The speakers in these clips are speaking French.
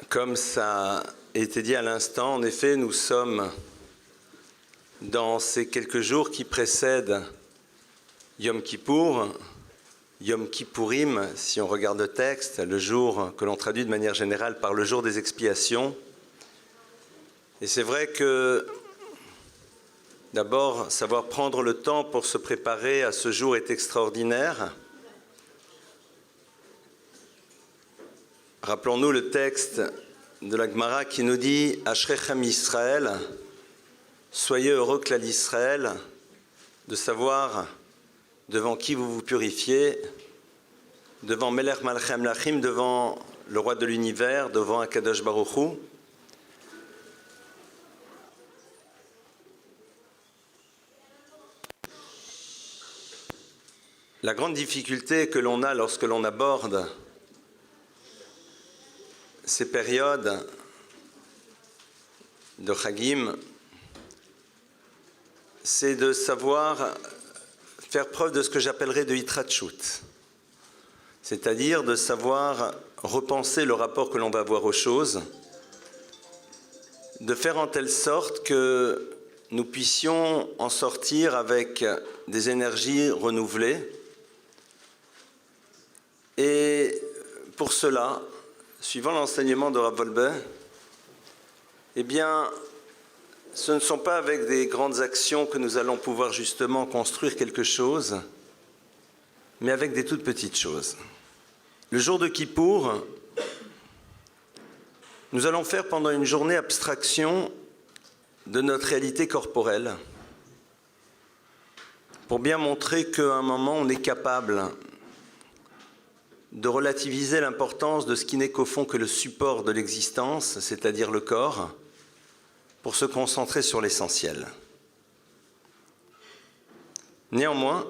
Comme ça a été dit à l'instant, en effet, nous sommes dans ces quelques jours qui précèdent Yom Kippour, Yom Kippourim, si on regarde le texte, le jour que l'on traduit de manière générale par le jour des expiations. Et c'est vrai que d'abord, savoir prendre le temps pour se préparer à ce jour est extraordinaire. Rappelons-nous le texte de la Gemara qui nous dit « Ashrechem Israël » soyez heureux, clan d'Israël, de savoir devant qui vous vous purifiez, devant Melech Malchei Amlachim, devant le roi de l'univers, devant Akadosh Baruch Hu. La grande difficulté que l'on a lorsque l'on aborde ces périodes de Chagim, c'est de savoir faire preuve de ce que j'appellerais de Hitratshut, c'est-à-dire de savoir repenser le rapport que l'on va avoir aux choses, de faire en telle sorte que nous puissions en sortir avec des énergies renouvelées. Et pour cela, suivant l'enseignement de Rav Wolbe, eh bien, ce ne sont pas avec des grandes actions que nous allons pouvoir justement construire quelque chose, mais avec des toutes petites choses. Le jour de Kippour, nous allons faire pendant une journée abstraction de notre réalité corporelle, pour bien montrer qu'à un moment, on est capable de relativiser l'importance de ce qui n'est qu'au fond que le support de l'existence, c'est-à-dire le corps, pour se concentrer sur l'essentiel. Néanmoins,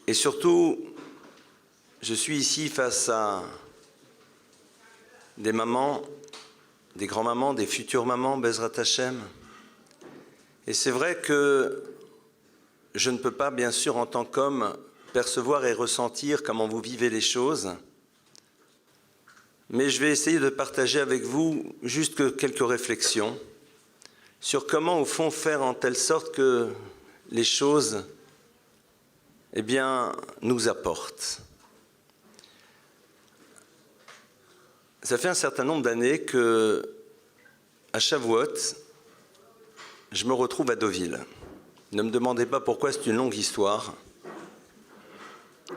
et surtout, je suis ici face à des mamans, des grands-mamans, des futures mamans, Bezrat Hashem. Et c'est vrai que je ne peux pas, bien sûr, en tant qu'homme, percevoir et ressentir comment vous vivez les choses, mais je vais essayer de partager avec vous juste quelques réflexions sur comment, au fond, faire en telle sorte que les choses, eh bien, nous apportent. Ça fait un certain nombre d'années que, à Shavuot, je me retrouve à Deauville. Ne me demandez pas pourquoi, c'est une longue histoire.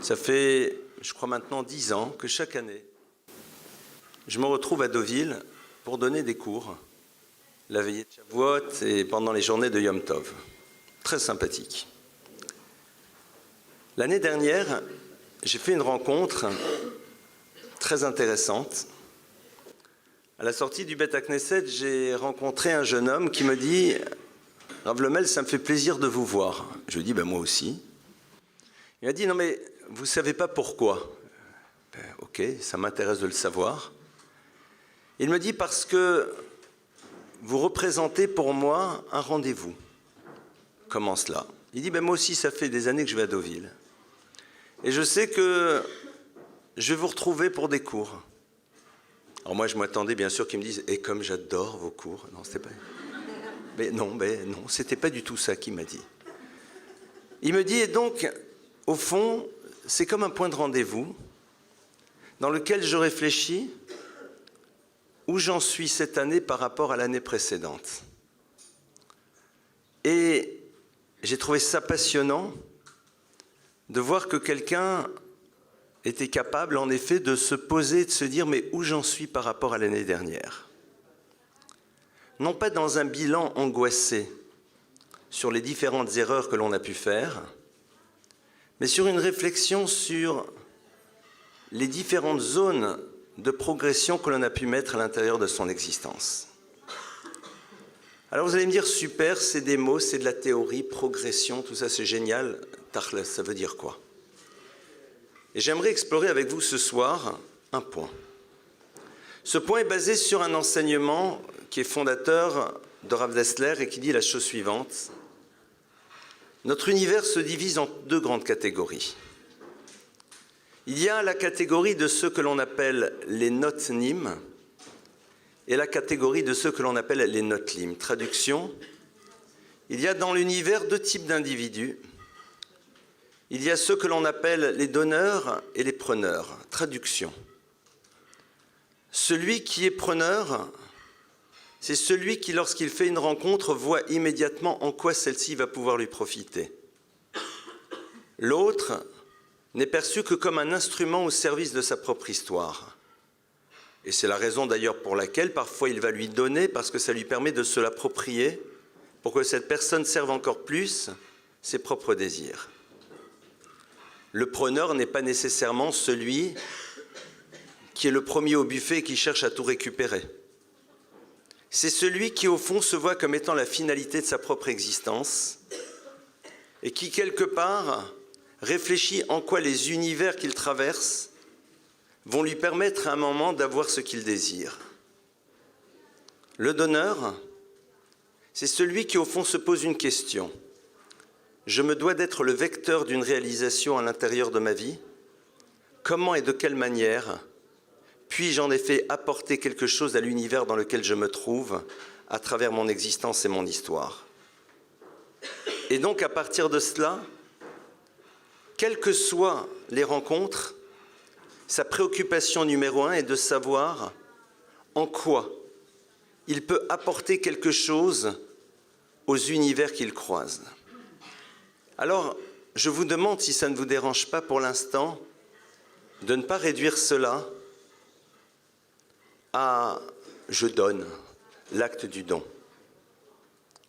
Ça fait, je crois maintenant 10 ans que chaque année, je me retrouve à Deauville pour donner des cours, la veillée de Shavuot et pendant les journées de Yom Tov. Très sympathique. L'année dernière, j'ai fait une rencontre très intéressante. À la sortie du Beth Knesset, j'ai rencontré un jeune homme qui me dit « Rav Lemel, ça me fait plaisir de vous voir. » Je lui ai dit ben, « Moi aussi. » Il m'a dit « Non mais, vous ne savez pas pourquoi ?» Ben, ok, ça m'intéresse de le savoir. Il me dit « Parce que vous représentez pour moi un rendez-vous. » Comment cela? Il dit ben, « Moi aussi, ça fait des années que je vais à Deauville. Et je sais que je vais vous retrouver pour des cours. » Alors moi, je m'attendais bien sûr qu'ils me disent « Et comme j'adore vos cours. » Non, c'était pas... Mais non, c'était pas du tout ça qu'il m'a dit. Il me dit « Et donc... » Au fond, c'est comme un point de rendez-vous dans lequel je réfléchis où j'en suis cette année par rapport à l'année précédente. Et j'ai trouvé ça passionnant de voir que quelqu'un était capable, en effet, de se poser, de se dire « mais où j'en suis par rapport à l'année dernière ?» Non pas dans un bilan angoissé sur les différentes erreurs que l'on a pu faire, mais sur une réflexion sur les différentes zones de progression que l'on a pu mettre à l'intérieur de son existence. Alors vous allez me dire, super, c'est des mots, c'est de la théorie, progression, tout ça c'est génial. Tachles, ça veut dire quoi? Et j'aimerais explorer avec vous ce soir un point. Ce point est basé sur un enseignement qui est fondateur de Rav Dessler et qui dit la chose suivante. Notre univers se divise en deux grandes catégories. Il y a la catégorie de ceux que l'on appelle les notnim et la catégorie de ceux que l'on appelle les notlim. Traduction, il y a dans l'univers deux types d'individus. Il y a ceux que l'on appelle les donneurs et les preneurs. Traduction, celui qui est preneur, c'est celui qui, lorsqu'il fait une rencontre, voit immédiatement en quoi celle-ci va pouvoir lui profiter. L'autre n'est perçu que comme un instrument au service de sa propre histoire. Et c'est la raison d'ailleurs pour laquelle parfois il va lui donner, parce que ça lui permet de se l'approprier, pour que cette personne serve encore plus ses propres désirs. Le preneur n'est pas nécessairement celui qui est le premier au buffet et qui cherche à tout récupérer. C'est celui qui, au fond, se voit comme étant la finalité de sa propre existence et qui, quelque part, réfléchit en quoi les univers qu'il traverse vont lui permettre à un moment d'avoir ce qu'il désire. Le donneur, c'est celui qui, au fond, se pose une question. Je me dois d'être le vecteur d'une réalisation à l'intérieur de ma vie. Comment et de quelle manière puis-je en effet apporter quelque chose à l'univers dans lequel je me trouve à travers mon existence et mon histoire? Et donc, à partir de cela, quelles que soient les rencontres, sa préoccupation numéro 1 est de savoir en quoi il peut apporter quelque chose aux univers qu'il croise. Alors, je vous demande, si ça ne vous dérange pas pour l'instant, de ne pas réduire cela à « je donne », l'acte du don.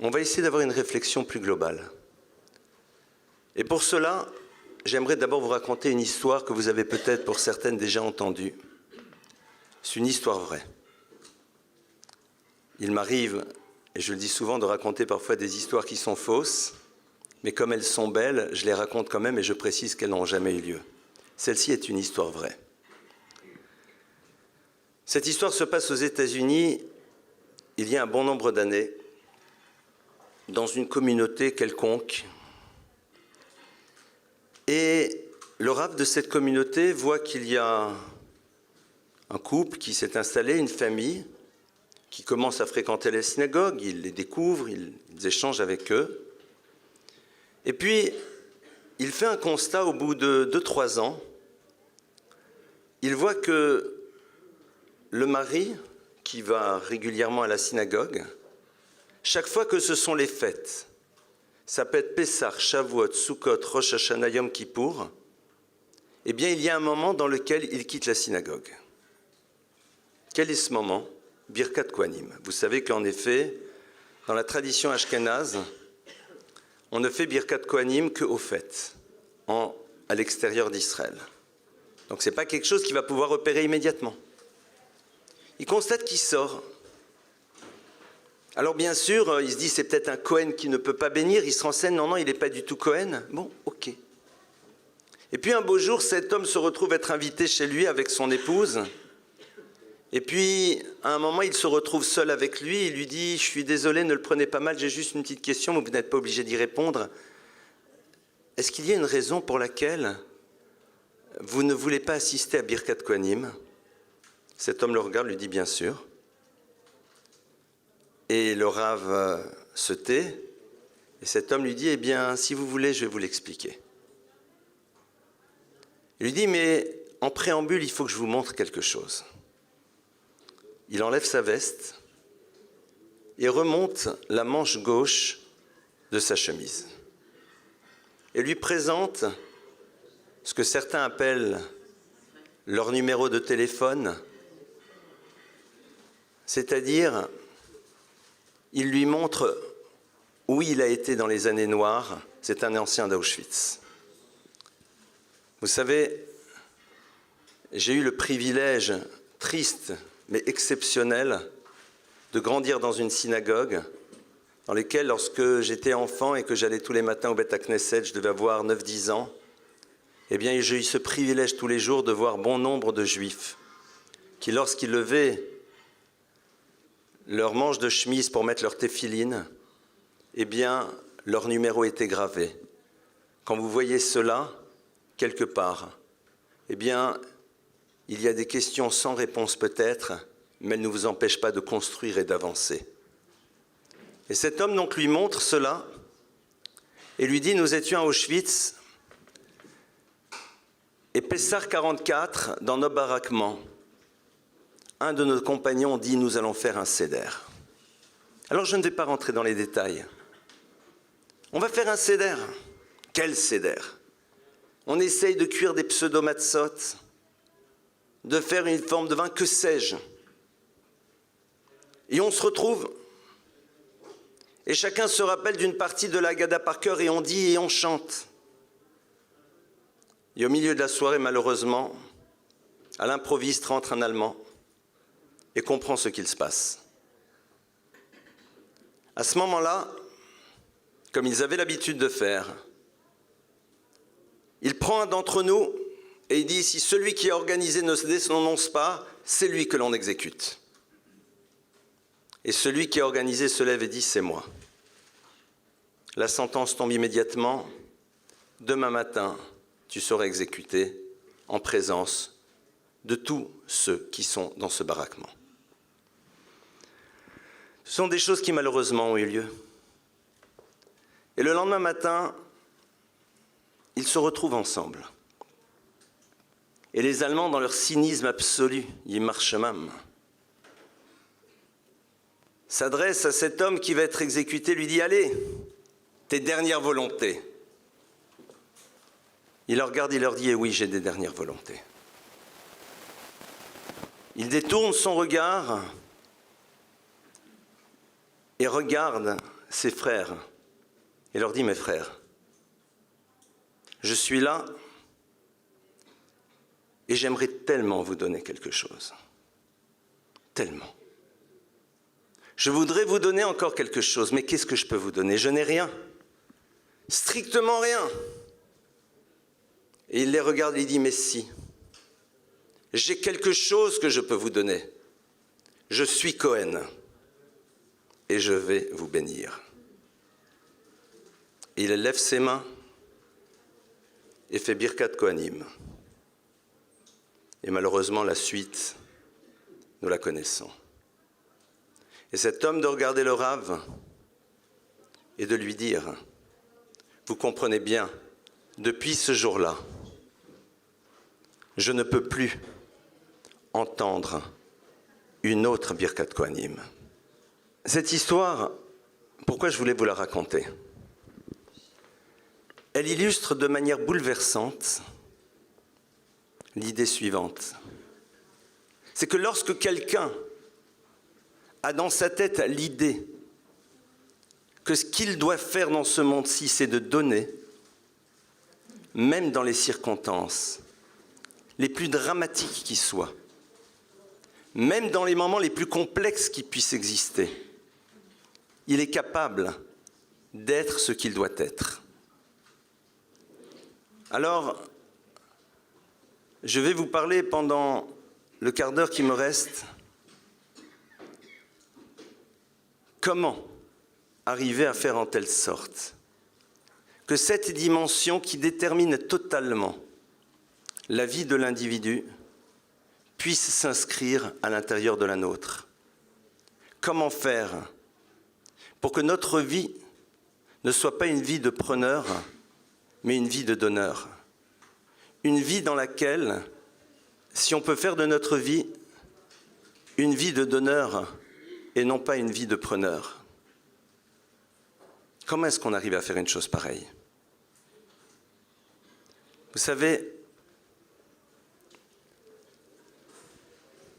On va essayer d'avoir une réflexion plus globale. Et pour cela, j'aimerais d'abord vous raconter une histoire que vous avez peut-être pour certaines déjà entendue. C'est une histoire vraie. Il m'arrive, et je le dis souvent, de raconter parfois des histoires qui sont fausses, mais comme elles sont belles, je les raconte quand même et je précise qu'elles n'ont jamais eu lieu. Celle-ci est une histoire vraie. Cette histoire se passe aux États-Unis il y a un bon nombre d'années, dans une communauté quelconque. Et le rabbin de cette communauté voit qu'il y a un couple qui s'est installé, une famille, qui commence à fréquenter la synagogue, il les découvre, ils échangent avec eux. Et puis, il fait un constat au bout de 2-3 ans. Il voit que le mari, qui va régulièrement à la synagogue, chaque fois que ce sont les fêtes, ça peut être Pessah, Shavuot, Sukkot, Rosh Hashanah, Yom Kippour, eh bien, il y a un moment dans lequel il quitte la synagogue. Quel est ce moment? Birkat Kohanim. Vous savez qu'en effet, dans la tradition ashkénaze, on ne fait Birkat Kohanim qu'aux fêtes, à l'extérieur d'Israël. Donc ce n'est pas quelque chose qui va pouvoir opérer immédiatement. Il constate qu'il sort. Alors bien sûr, il se dit c'est peut-être un Kohen qui ne peut pas bénir, il se renseigne, non, il n'est pas du tout Kohen. Bon, ok. Et puis un beau jour, cet homme se retrouve être invité chez lui avec son épouse. Et puis, à un moment, il se retrouve seul avec lui, il lui dit « Je suis désolé, ne le prenez pas mal, j'ai juste une petite question, mais vous n'êtes pas obligé d'y répondre. Est-ce qu'il y a une raison pour laquelle vous ne voulez pas assister à Birkat Kohanim ?» Cet homme le regarde, lui dit « Bien sûr ». Et le Rav se tait, et cet homme lui dit « Eh bien, si vous voulez, je vais vous l'expliquer. » Il lui dit « Mais en préambule, il faut que je vous montre quelque chose. » Il enlève sa veste et remonte la manche gauche de sa chemise et lui présente ce que certains appellent leur numéro de téléphone, c'est-à-dire il lui montre où il a été dans les années noires. C'est un ancien d'Auschwitz. Vous savez, j'ai eu le privilège triste mais exceptionnel de grandir dans une synagogue dans laquelle, lorsque j'étais enfant et que j'allais tous les matins au Beth Knesset, je devais avoir 9-10 ans, eh bien j'ai eu ce privilège tous les jours de voir bon nombre de juifs qui, lorsqu'ils levaient leur manche de chemise pour mettre leur téphiline, eh bien leur numéro était gravé. Quand vous voyez cela, quelque part, eh bien, il y a des questions sans réponse peut-être, mais elles ne vous empêchent pas de construire et d'avancer. Et cet homme donc lui montre cela et lui dit, nous étions à Auschwitz et Pessar 44, dans nos baraquements, un de nos compagnons dit, nous allons faire un seder. Alors je ne vais pas rentrer dans les détails. On va faire un seder. Quel seder? On essaye de cuire des pseudo-matzot, de faire une forme de vin, que sais-je. Et on se retrouve, et chacun se rappelle d'une partie de la Haggadah par cœur, et on dit et on chante. Et au milieu de la soirée, malheureusement, à l'improviste rentre un Allemand et comprend ce qu'il se passe. À ce moment-là, comme ils avaient l'habitude de faire, il prend un d'entre nous et il dit, si celui qui a organisé ne se dénonce pas, c'est lui que l'on exécute. Et celui qui a organisé se lève et dit, c'est moi. La sentence tombe immédiatement. Demain matin, tu seras exécuté en présence de tous ceux qui sont dans ce baraquement. Ce sont des choses qui malheureusement ont eu lieu. Et le lendemain matin, ils se retrouvent ensemble. Et les Allemands, dans leur cynisme absolu, Yimarshemam, s'adressent à cet homme qui va être exécuté, lui dit, allez, tes dernières volontés. Il leur regarde, il leur dit, eh oui, j'ai des dernières volontés. Il détourne son regard et regarde ses frères et leur dit, mes frères, je suis là et j'aimerais tellement vous donner quelque chose. Tellement. Je voudrais vous donner encore quelque chose, mais qu'est-ce que je peux vous donner? Je n'ai rien. Strictement rien. Et il les regarde et il dit, mais si, j'ai quelque chose que je peux vous donner. Je suis Cohen et je vais vous bénir. Et il lève ses mains et fait Birkat Kohanim. Et malheureusement, la suite, nous la connaissons. Et cet homme de regarder le Rav et de lui dire, vous comprenez bien, depuis ce jour-là, je ne peux plus entendre une autre Birkat Kohanim. Cette histoire, pourquoi je voulais vous la raconter? Elle illustre de manière bouleversante l'idée suivante. C'est que lorsque quelqu'un a dans sa tête l'idée que ce qu'il doit faire dans ce monde-ci, c'est de donner, même dans les circonstances les plus dramatiques qui soient, même dans les moments les plus complexes qui puissent exister, il est capable d'être ce qu'il doit être. Alors, je vais vous parler pendant le quart d'heure qui me reste, comment arriver à faire en telle sorte que cette dimension qui détermine totalement la vie de l'individu puisse s'inscrire à l'intérieur de la nôtre. Comment faire pour que notre vie ne soit pas une vie de preneur, mais une vie de donneur. Une vie dans laquelle, si on peut faire de notre vie une vie de donneur et non pas une vie de preneur. Comment est-ce qu'on arrive à faire une chose pareille? Vous savez,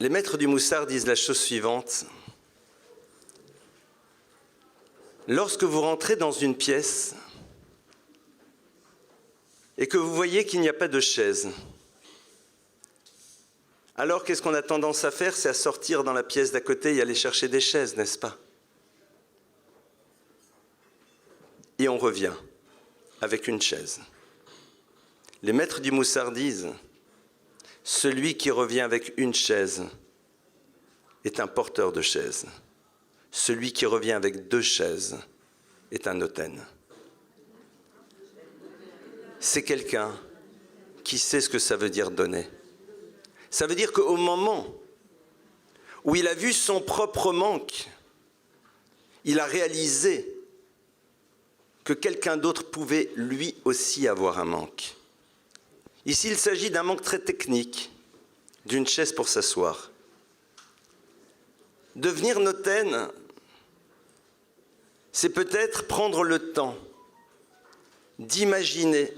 les maîtres du Moussar disent la chose suivante. Lorsque vous rentrez dans une pièce et que vous voyez qu'il n'y a pas de chaise, alors qu'est-ce qu'on a tendance à faire? C'est à sortir dans la pièce d'à côté et aller chercher des chaises, n'est-ce pas? Et on revient avec une chaise. Les maîtres du Moussar disent, celui qui revient avec une chaise est un porteur de chaise. Celui qui revient avec 2 chaises est un noten. C'est quelqu'un qui sait ce que ça veut dire donner. Ça veut dire qu'au moment où il a vu son propre manque, il a réalisé que quelqu'un d'autre pouvait lui aussi avoir un manque. Ici, il s'agit d'un manque très technique, d'une chaise pour s'asseoir. Devenir notaine, c'est peut-être prendre le temps d'imaginer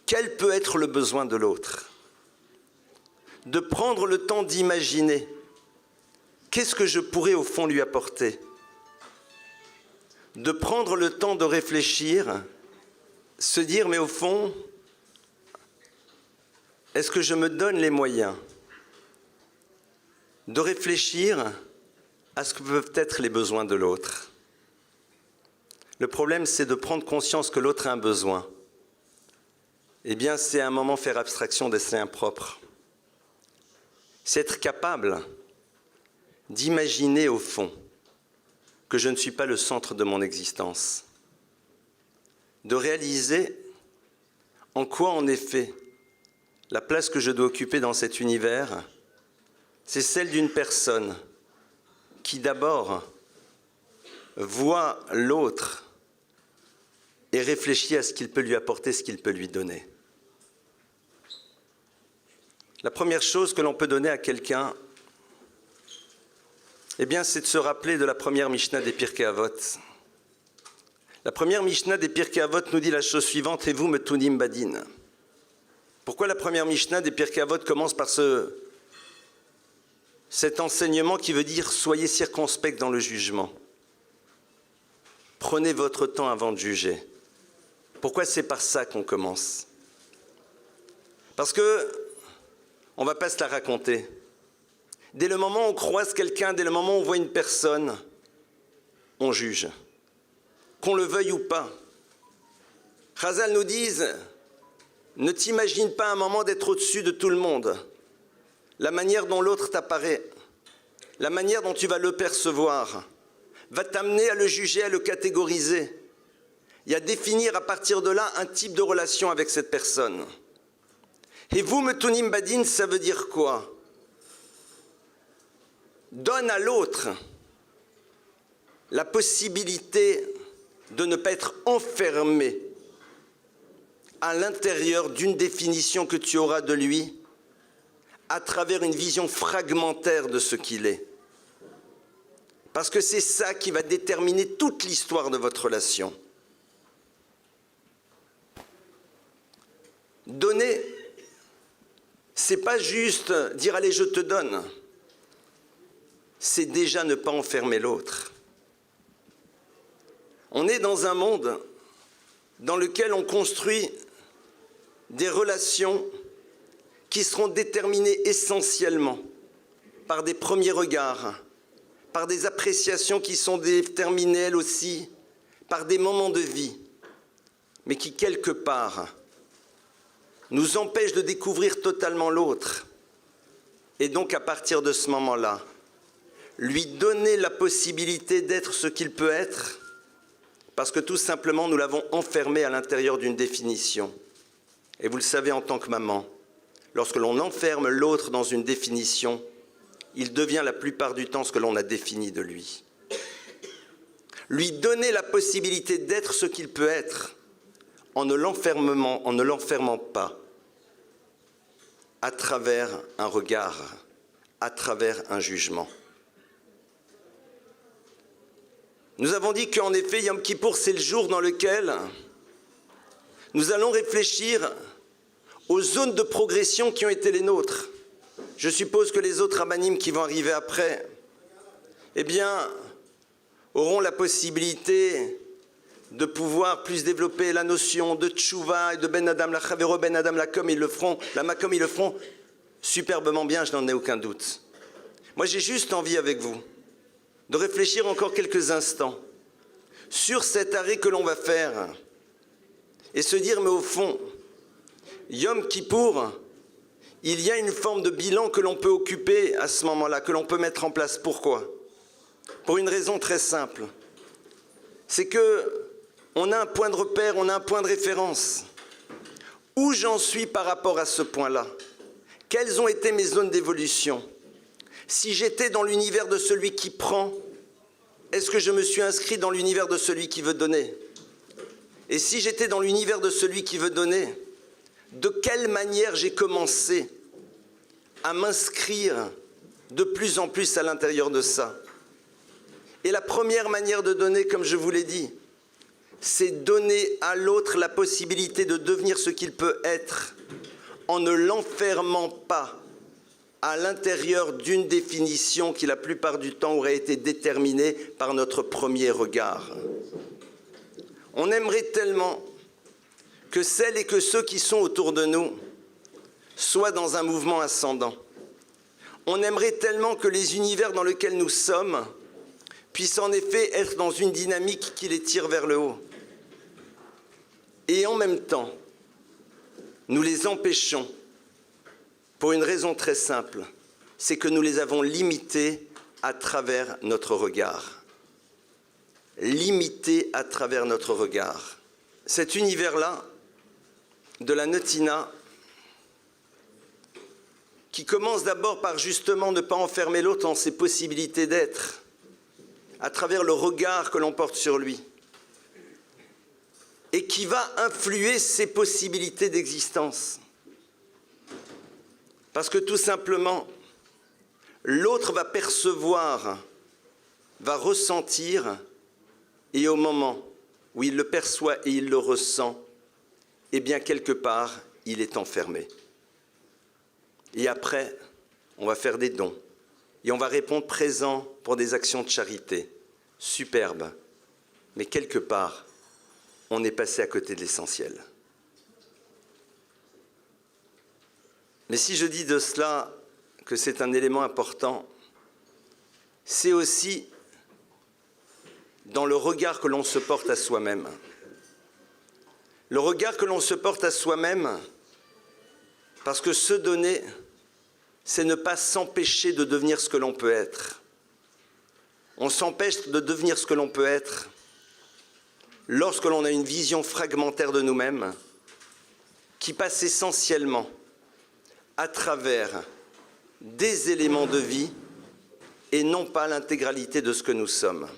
quel peut être le besoin de l'autre, de prendre le temps d'imaginer qu'est-ce que je pourrais au fond lui apporter, de prendre le temps de réfléchir, se dire mais au fond, est-ce que je me donne les moyens de réfléchir à ce que peuvent être les besoins de l'autre? Le problème, c'est de prendre conscience que l'autre a un besoin. Eh bien, c'est à un moment faire abstraction des siens propres. C'est être capable d'imaginer au fond que je ne suis pas le centre de mon existence. De réaliser en quoi, en effet, la place que je dois occuper dans cet univers, c'est celle d'une personne qui d'abord voit l'autre et réfléchit à ce qu'il peut lui apporter, ce qu'il peut lui donner. La première chose que l'on peut donner à quelqu'un, eh bien, c'est de se rappeler de la première Mishnah des Pirkei Avot. La première Mishnah des Pirkei Avot nous dit la chose suivante, « Et vous, metunim badin ». Pourquoi la première Mishnah des Pirkei Avot commence par cet enseignement qui veut dire « Soyez circonspect dans le jugement ». Prenez votre temps avant de juger. Pourquoi c'est par ça qu'on commence? Parce que on ne va pas se la raconter. Dès le moment où on croise quelqu'un, dès le moment où on voit une personne, on juge. Qu'on le veuille ou pas. Chazal nous disent, ne t'imagine pas un moment d'être au-dessus de tout le monde. La manière dont l'autre t'apparaît, la manière dont tu vas le percevoir, va t'amener à le juger, à le catégoriser et à définir à partir de là un type de relation avec cette personne. Et vous, metunim badin, ça veut dire quoi? Donne à l'autre la possibilité de ne pas être enfermé à l'intérieur d'une définition que tu auras de lui à travers une vision fragmentaire de ce qu'il est. Parce que c'est ça qui va déterminer toute l'histoire de votre relation. Donner, c'est pas juste dire « allez, je te donne ». C'est déjà ne pas enfermer l'autre. On est dans un monde dans lequel on construit des relations qui seront déterminées essentiellement par des premiers regards, par des appréciations qui sont déterminées elles aussi par des moments de vie, mais qui quelque part nous empêchent de découvrir totalement l'autre. Et donc à partir de ce moment-là, lui donner la possibilité d'être ce qu'il peut être, parce que tout simplement nous l'avons enfermé à l'intérieur d'une définition. Et vous le savez en tant que maman, lorsque l'on enferme l'autre dans une définition, il devient la plupart du temps ce que l'on a défini de lui. Lui donner la possibilité d'être ce qu'il peut être en ne l'enfermant pas à travers un regard, à travers un jugement. Nous avons dit qu'en effet, Yom Kippour, c'est le jour dans lequel nous allons réfléchir aux zones de progression qui ont été les nôtres. Je suppose que les autres rabbanim qui vont arriver après, eh bien, auront la possibilité de pouvoir plus développer la notion de tchouva et de ben adam la chavero ben adam la comme ils le feront, la makom ils le feront superbement bien, je n'en ai aucun doute. Moi j'ai juste envie avec vous de réfléchir encore quelques instants sur cet arrêt que l'on va faire et se dire mais au fond, Yom Kippour, il y a une forme de bilan que l'on peut occuper à ce moment-là, que l'on peut mettre en place. Pourquoi? Pour une raison très simple. C'est que on a un point de repère, on a un point de référence. Où j'en suis par rapport à ce point-là? Quelles ont été mes zones d'évolution? Si j'étais dans l'univers de celui qui prend, est-ce que je me suis inscrit dans l'univers de celui qui veut donner? Et si j'étais dans l'univers de celui qui veut donner, de quelle manière j'ai commencé à m'inscrire de plus en plus à l'intérieur de ça? Et la première manière de donner, comme je vous l'ai dit, c'est donner à l'autre la possibilité de devenir ce qu'il peut être en ne l'enfermant pas à l'intérieur d'une définition qui la plupart du temps aurait été déterminée par notre premier regard. On aimerait tellement que celles et que ceux qui sont autour de nous soient dans un mouvement ascendant. On aimerait tellement que les univers dans lesquels nous sommes puissent en effet être dans une dynamique qui les tire vers le haut. Et en même temps, nous les empêchons pour une raison très simple, c'est que nous les avons limités à travers notre regard. Limités à travers notre regard. Cet univers-là, de la Neutina, qui commence d'abord par justement ne pas enfermer l'autre en ses possibilités d'être, à travers le regard que l'on porte sur lui, et qui va influer ses possibilités d'existence. Parce que tout simplement, l'autre va percevoir, va ressentir, et au moment où il le perçoit et il le ressent, eh bien quelque part, il est enfermé. Et après, on va faire des dons, et on va répondre présent pour des actions de charité. Superbe, mais quelque part, on est passé à côté de l'essentiel. Mais si je dis de cela que c'est un élément important, c'est aussi dans le regard que l'on se porte à soi-même. Le regard que l'on se porte à soi-même, parce que se donner, c'est ne pas s'empêcher de devenir ce que l'on peut être. On s'empêche de devenir ce que l'on peut être lorsque l'on a une vision fragmentaire de nous-mêmes qui passe essentiellement à travers des éléments de vie et non pas l'intégralité de ce que nous sommes.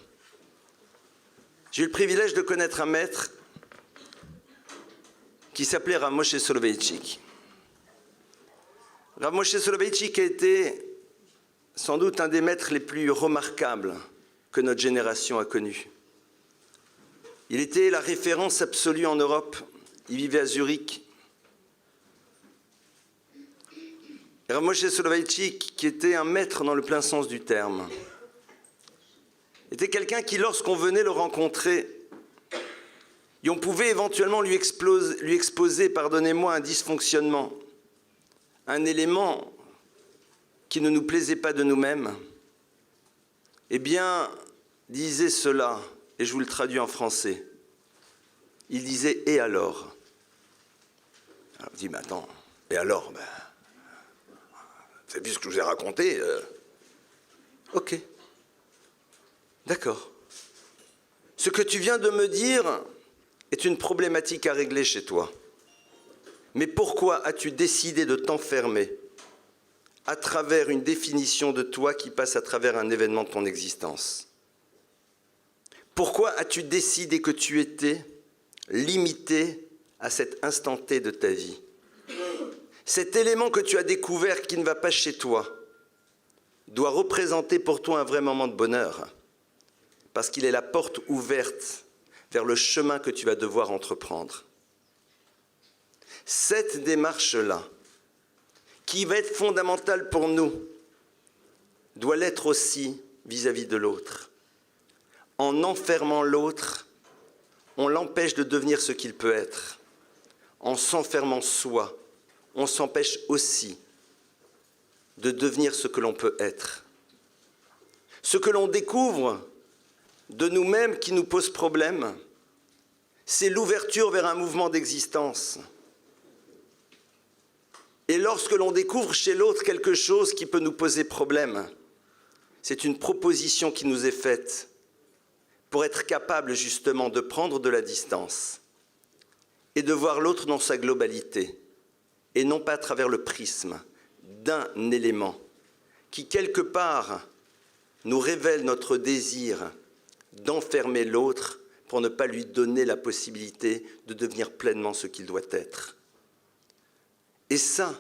J'ai eu le privilège de connaître un maître qui s'appelait Rav Moshe Soloveitchik. Rav Moshe Soloveitchik a été sans doute un des maîtres les plus remarquables que notre génération a connus. Il était la référence absolue en Europe. Il vivait à Zurich. Rav Moshe Soloveitchik, qui était un maître dans le plein sens du terme, était quelqu'un qui, lorsqu'on venait le rencontrer, et on pouvait éventuellement lui exposer, pardonnez-moi, un dysfonctionnement, un élément qui ne nous plaisait pas de nous-mêmes, eh bien, disait cela, et je vous le traduis en français. Il disait « Et alors ?» Alors, je dis « Mais attends, et alors vous avez vu ce que je vous ai raconté Ok. D'accord. Ce que tu viens de me dire est une problématique à régler chez toi. Mais pourquoi as-tu décidé de t'enfermer à travers une définition de toi qui passe à travers un événement de ton existence? Pourquoi as-tu décidé que tu étais limité à cet instant T de ta vie? Cet élément que tu as découvert qui ne va pas chez toi doit représenter pour toi un vrai moment de bonheur, parce qu'il est la porte ouverte vers le chemin que tu vas devoir entreprendre. Cette démarche-là, qui va être fondamentale pour nous, doit l'être aussi vis-à-vis de l'autre. En enfermant l'autre, on l'empêche de devenir ce qu'il peut être. En s'enfermant soi, on s'empêche aussi de devenir ce que l'on peut être. Ce que l'on découvre de nous-mêmes qui nous pose problème, c'est l'ouverture vers un mouvement d'existence. Et lorsque l'on découvre chez l'autre quelque chose qui peut nous poser problème, c'est une proposition qui nous est faite pour être capable justement de prendre de la distance est de voir l'autre dans sa globalité, et non pas à travers le prisme d'un élément qui, quelque part, nous révèle notre désir d'enfermer l'autre pour ne pas lui donner la possibilité de devenir pleinement ce qu'il doit être. Et ça,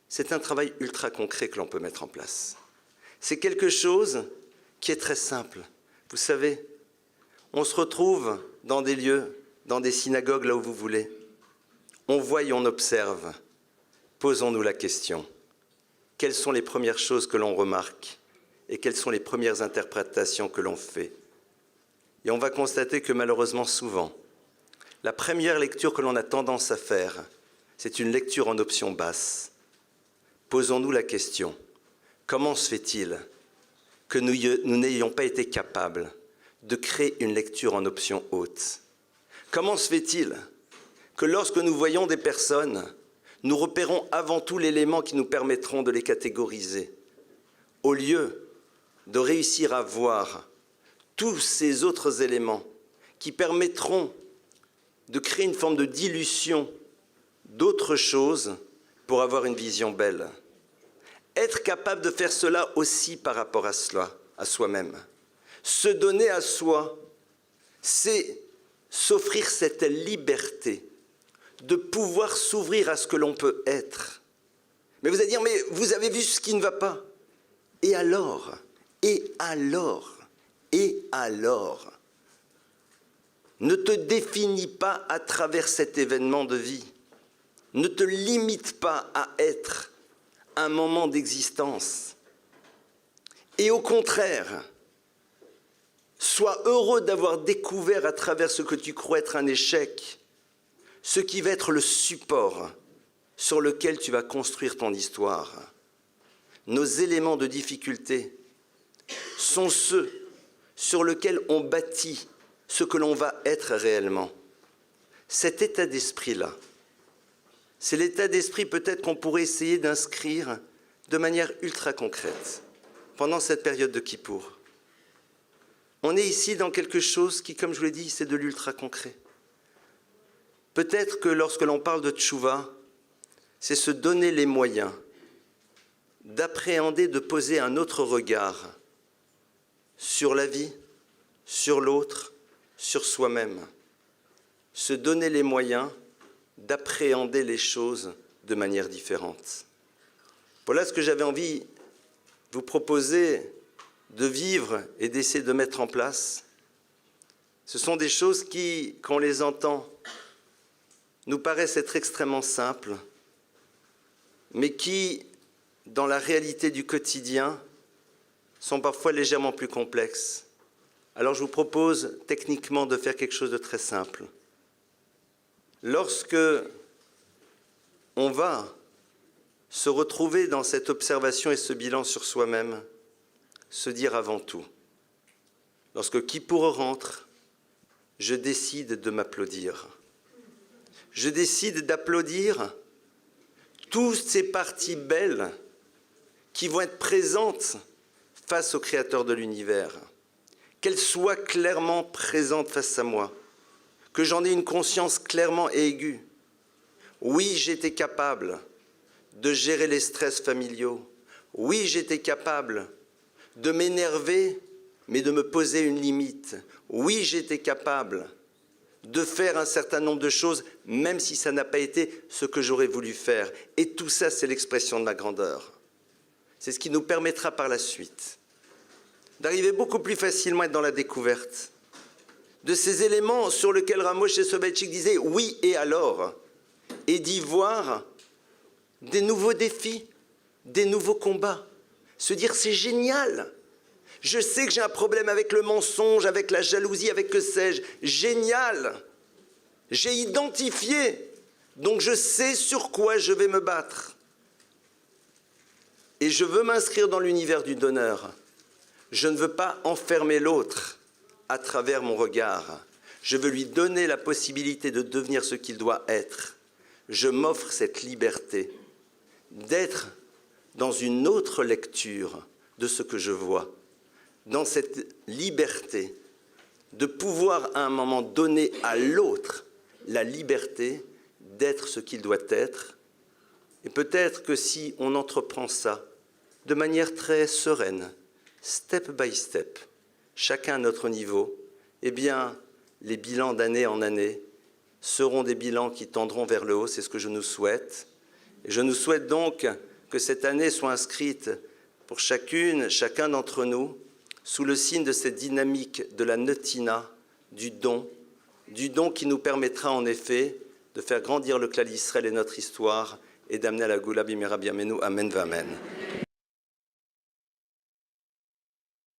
c'est un travail ultra concret que l'on peut mettre en place. C'est quelque chose qui est très simple. Vous savez, on se retrouve dans des lieux, dans des synagogues, là où vous voulez. On voit et on observe. Posons-nous la question. Quelles sont les premières choses que l'on remarque et quelles sont les premières interprétations que l'on fait? Et on va constater que malheureusement souvent, la première lecture que l'on a tendance à faire, c'est une lecture en option basse. Posons-nous la question, comment se fait-il que nous n'ayons pas été capables de créer une lecture en option haute? Comment se fait-il que lorsque nous voyons des personnes, nous repérons avant tout l'élément qui nous permettront de les catégoriser, au lieu de réussir à voir tous ces autres éléments qui permettront de créer une forme de dilution d'autres choses pour avoir une vision belle. Être capable de faire cela aussi par rapport à cela, à soi-même. Se donner à soi, c'est s'offrir cette liberté de pouvoir s'ouvrir à ce que l'on peut être. Mais vous allez dire, mais vous avez vu ce qui ne va pas. Et alors? Et alors? Et alors? Ne te définis pas à travers cet événement de vie. Ne te limite pas à être un moment d'existence. Et au contraire, sois heureux d'avoir découvert à travers ce que tu crois être un échec, ce qui va être le support sur lequel tu vas construire ton histoire. Nos éléments de difficulté sont ceux sur lesquels on bâtit ce que l'on va être réellement. Cet état d'esprit-là, c'est l'état d'esprit peut-être qu'on pourrait essayer d'inscrire de manière ultra concrète pendant cette période de Kippour. On est ici dans quelque chose qui, comme je vous l'ai dit, c'est de l'ultra concret. Peut-être que lorsque l'on parle de tchouva, c'est se donner les moyens d'appréhender, de poser un autre regard sur la vie, sur l'autre, sur soi-même. Se donner les moyens d'appréhender les choses de manière différente. Voilà ce que j'avais envie de vous proposer de vivre et d'essayer de mettre en place. Ce sont des choses qui, quand on les entend, nous paraissent être extrêmement simples, mais qui, dans la réalité du quotidien, sont parfois légèrement plus complexes. Alors je vous propose techniquement de faire quelque chose de très simple. Lorsque on va se retrouver dans cette observation et ce bilan sur soi-même, se dire avant tout, lorsque Kippour rentre, je décide de m'applaudir. Je décide d'applaudir toutes ces parties belles qui vont être présentes face au Créateur de l'univers, qu'elles soient clairement présentes face à moi, que j'en ai une conscience clairement et aiguë. Oui, j'étais capable de gérer les stress familiaux. Oui, j'étais capable de m'énerver, mais de me poser une limite. Oui, j'étais capable de faire un certain nombre de choses, même si ça n'a pas été ce que j'aurais voulu faire. Et tout ça, c'est l'expression de ma grandeur. C'est ce qui nous permettra par la suite d'arriver beaucoup plus facilement à être dans la découverte de ces éléments sur lesquels Ramoshe Soloveitchik disait « oui et alors ?» et d'y voir des nouveaux défis, des nouveaux combats. Se dire « c'est génial !» Je sais que j'ai un problème avec le mensonge, avec la jalousie, avec que sais-je. Génial! J'ai identifié, donc je sais sur quoi je vais me battre. Et je veux m'inscrire dans l'univers du donneur. Je ne veux pas enfermer l'autre à travers mon regard. Je veux lui donner la possibilité de devenir ce qu'il doit être. Je m'offre cette liberté d'être dans une autre lecture de ce que je vois, dans cette liberté de pouvoir à un moment donner à l'autre la liberté d'être ce qu'il doit être. Et peut-être que si on entreprend ça de manière très sereine, step by step, chacun à notre niveau, eh bien, les bilans d'année en année seront des bilans qui tendront vers le haut, c'est ce que je nous souhaite. Et je nous souhaite donc que cette année soit inscrite pour chacun d'entre nous, sous le signe de cette dynamique de la neutina, du don qui nous permettra en effet de faire grandir le Klal Yisraël et notre histoire et d'amener à la Goula b'mehera b'yameinu. Amen v'amen.